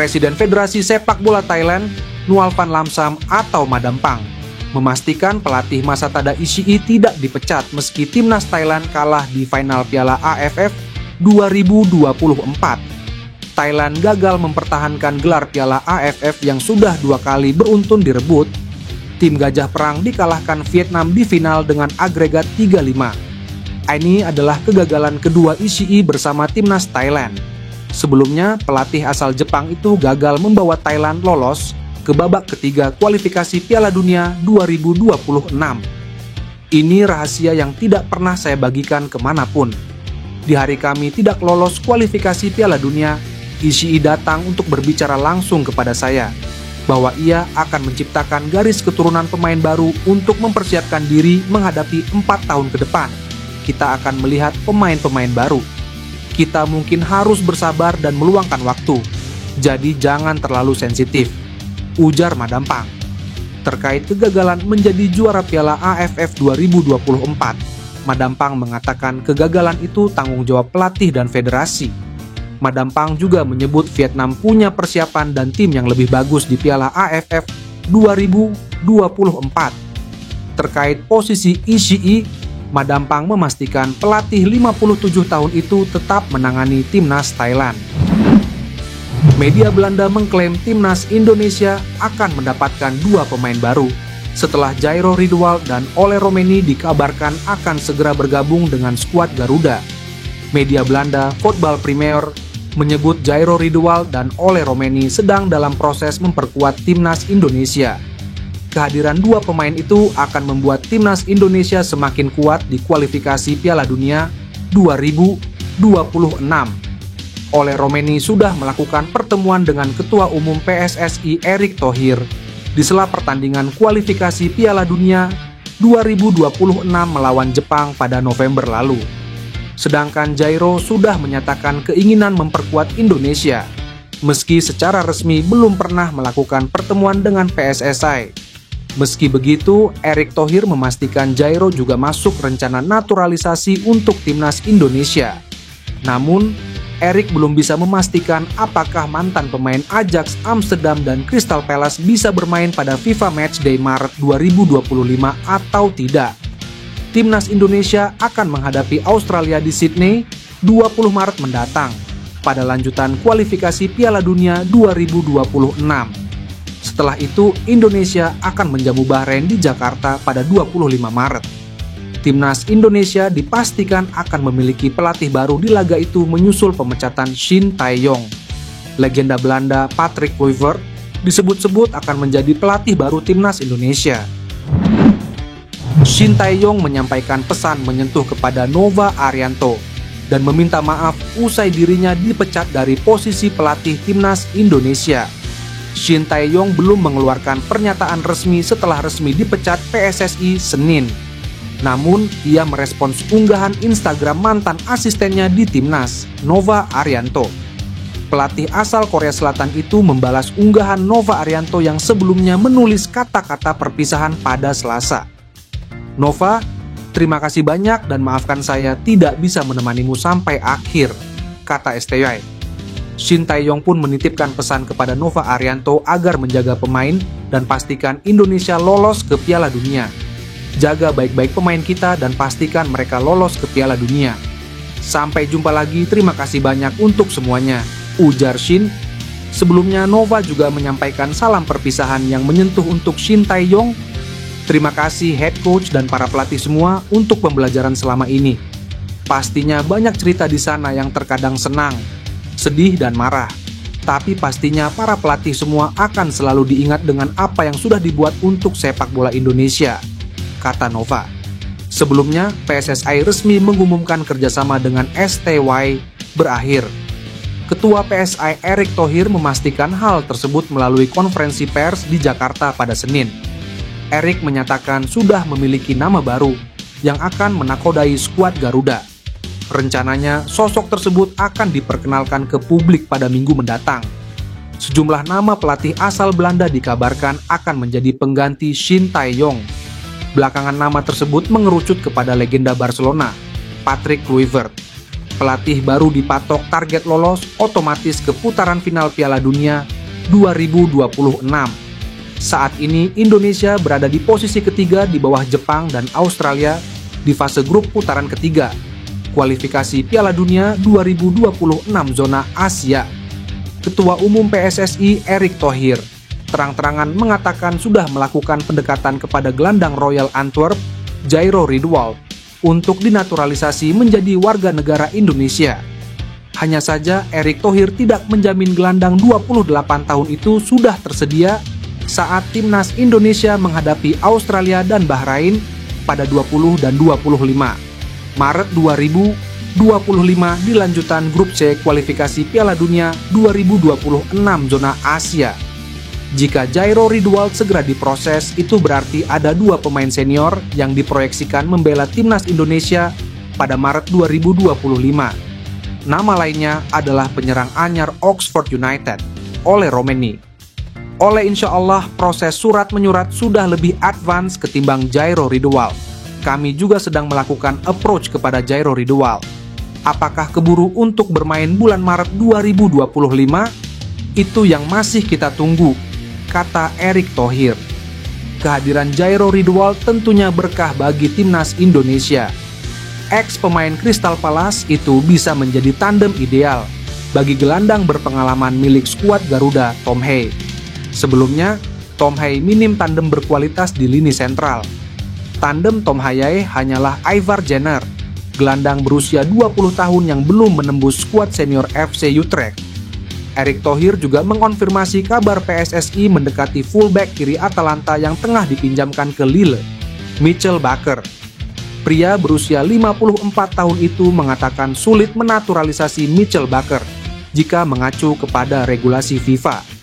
Presiden Federasi Sepak Bola Thailand, Nual Van Lamsam atau Madampang, memastikan pelatih Masatada Ishii tidak dipecat meski timnas Thailand kalah di final Piala AFF 2024. Thailand gagal mempertahankan gelar Piala AFF yang sudah 2 kali beruntun direbut. Tim Gajah Perang dikalahkan Vietnam di final dengan agregat 3-5. Ini adalah kegagalan kedua Ishii bersama timnas Thailand. Sebelumnya, pelatih asal Jepang itu gagal membawa Thailand lolos ke babak ketiga kualifikasi Piala Dunia 2026. Ini rahasia yang tidak pernah saya bagikan kemanapun. Di hari kami tidak lolos kualifikasi Piala Dunia, Ishii datang untuk berbicara langsung kepada saya bahwa ia akan menciptakan garis keturunan pemain baru untuk mempersiapkan diri menghadapi 4 tahun ke depan. Kita akan melihat pemain-pemain baru. Kita mungkin harus bersabar dan meluangkan waktu. Jadi jangan terlalu sensitif, ujar Madampang. Terkait kegagalan menjadi juara Piala AFF 2024, Madampang mengatakan kegagalan itu tanggung jawab pelatih dan federasi. Madampang juga menyebut Vietnam punya persiapan dan tim yang lebih bagus di Piala AFF 2024. Terkait posisi Ishii, Madampang memastikan pelatih 57 tahun itu tetap menangani timnas Thailand. Media Belanda mengklaim timnas Indonesia akan mendapatkan 2 pemain baru setelah Jairo Ridwald dan Ole Romeni dikabarkan akan segera bergabung dengan skuad Garuda. Media Belanda Voetbal Premier menyebut Jairo Ridwald dan Ole Romeni sedang dalam proses memperkuat timnas Indonesia. Kehadiran 2 pemain itu akan membuat timnas Indonesia semakin kuat di kualifikasi Piala Dunia 2026. Ole Romeni sudah melakukan pertemuan dengan Ketua Umum PSSI Erick Thohir di sela pertandingan kualifikasi Piala Dunia 2026 melawan Jepang pada November lalu. Sedangkan Jairo sudah menyatakan keinginan memperkuat Indonesia, meski secara resmi belum pernah melakukan pertemuan dengan PSSI. Meski begitu, Erick Thohir memastikan Jairo juga masuk rencana naturalisasi untuk timnas Indonesia. Namun, Erick belum bisa memastikan apakah mantan pemain Ajax Amsterdam dan Crystal Palace bisa bermain pada FIFA Matchday Maret 2025 atau tidak. Timnas Indonesia akan menghadapi Australia di Sydney 20 Maret mendatang pada lanjutan kualifikasi Piala Dunia 2026. Setelah itu, Indonesia akan menjamu Bahrain di Jakarta pada 25 Maret. Timnas Indonesia dipastikan akan memiliki pelatih baru di laga itu menyusul pemecatan Shin Tae-yong. Legenda Belanda Patrick Kluivert disebut-sebut akan menjadi pelatih baru timnas Indonesia. Shin Tae-yong menyampaikan pesan menyentuh kepada Nova Arianto dan meminta maaf usai dirinya dipecat dari posisi pelatih timnas Indonesia. Shin Tae-yong belum mengeluarkan pernyataan resmi setelah resmi dipecat PSSI Senin. Namun, ia merespons unggahan Instagram mantan asistennya di timnas, Nova Arianto. Pelatih asal Korea Selatan itu membalas unggahan Nova Arianto yang sebelumnya menulis kata-kata perpisahan pada Selasa. Nova, terima kasih banyak dan maafkan saya tidak bisa menemanimu sampai akhir, kata STY. Shin Tae-yong pun menitipkan pesan kepada Nova Arianto agar menjaga pemain dan pastikan Indonesia lolos ke Piala Dunia. Jaga baik-baik pemain kita dan pastikan mereka lolos ke Piala Dunia. Sampai jumpa lagi, terima kasih banyak untuk semuanya, ujar Shin. Sebelumnya Nova juga menyampaikan salam perpisahan yang menyentuh untuk Shin Tae-yong. Terima kasih head coach dan para pelatih semua untuk pembelajaran selama ini. Pastinya banyak cerita di sana yang terkadang senang, sedih dan marah. Tapi pastinya para pelatih semua akan selalu diingat dengan apa yang sudah dibuat untuk sepak bola Indonesia, kata Nova. Sebelumnya, PSSI resmi mengumumkan kerjasama dengan STY berakhir. Ketua PSI Erick Thohir memastikan hal tersebut melalui konferensi pers di Jakarta pada Senin. Erick menyatakan sudah memiliki nama baru yang akan menakodai skuad Garuda. Rencananya, sosok tersebut akan diperkenalkan ke publik pada minggu mendatang. Sejumlah nama pelatih asal Belanda dikabarkan akan menjadi pengganti Shin Tae-yong. Belakangan nama tersebut mengerucut kepada legenda Barcelona, Patrick Kluivert. pelatih baru dipatok target lolos otomatis ke putaran final Piala Dunia 2026. Saat ini Indonesia berada di posisi ketiga di bawah Jepang dan Australia di fase grup putaran ketiga kualifikasi Piala Dunia 2026 zona Asia. Ketua Umum PSSI Erick Thohir terang-terangan mengatakan sudah melakukan pendekatan kepada gelandang Royal Antwerp Jairo Riedewald untuk dinaturalisasi menjadi warga negara Indonesia. Hanya saja Erick Thohir tidak menjamin gelandang 28 tahun itu sudah tersedia saat timnas Indonesia menghadapi Australia dan Bahrain pada 20 dan 25 Maret 2025 di lanjutan grup C kualifikasi Piala Dunia 2026 zona Asia. Jika Jairo Riedewald segera diproses, itu berarti ada 2 pemain senior yang diproyeksikan membela timnas Indonesia pada Maret 2025. Nama lainnya adalah penyerang anyar Oxford United, Ole Romeni. Ole insya Allah proses surat menyurat sudah lebih advance ketimbang Jairo Riedewald. Kami juga sedang melakukan approach kepada Jairo Riedewald. Apakah keburu untuk bermain bulan Maret 2025? Itu yang masih kita tunggu, kata Erick Thohir. Kehadiran Jairo Riedewald tentunya berkah bagi timnas Indonesia. Ex pemain Crystal Palace itu bisa menjadi tandem ideal bagi gelandang berpengalaman milik skuad Garuda Tom Hay. Sebelumnya, Tom Hay minim tandem berkualitas di lini sentral. Tandem Tom Hayai hanyalah Ivar Jenner, gelandang berusia 20 tahun yang belum menembus skuad senior FC Utrecht. Erick Thohir juga mengonfirmasi kabar PSSI mendekati fullback kiri Atalanta yang tengah dipinjamkan ke Lille, Mitchell Bakker. Pria berusia 54 tahun itu mengatakan sulit menaturalisasi Mitchell Bakker jika mengacu kepada regulasi FIFA.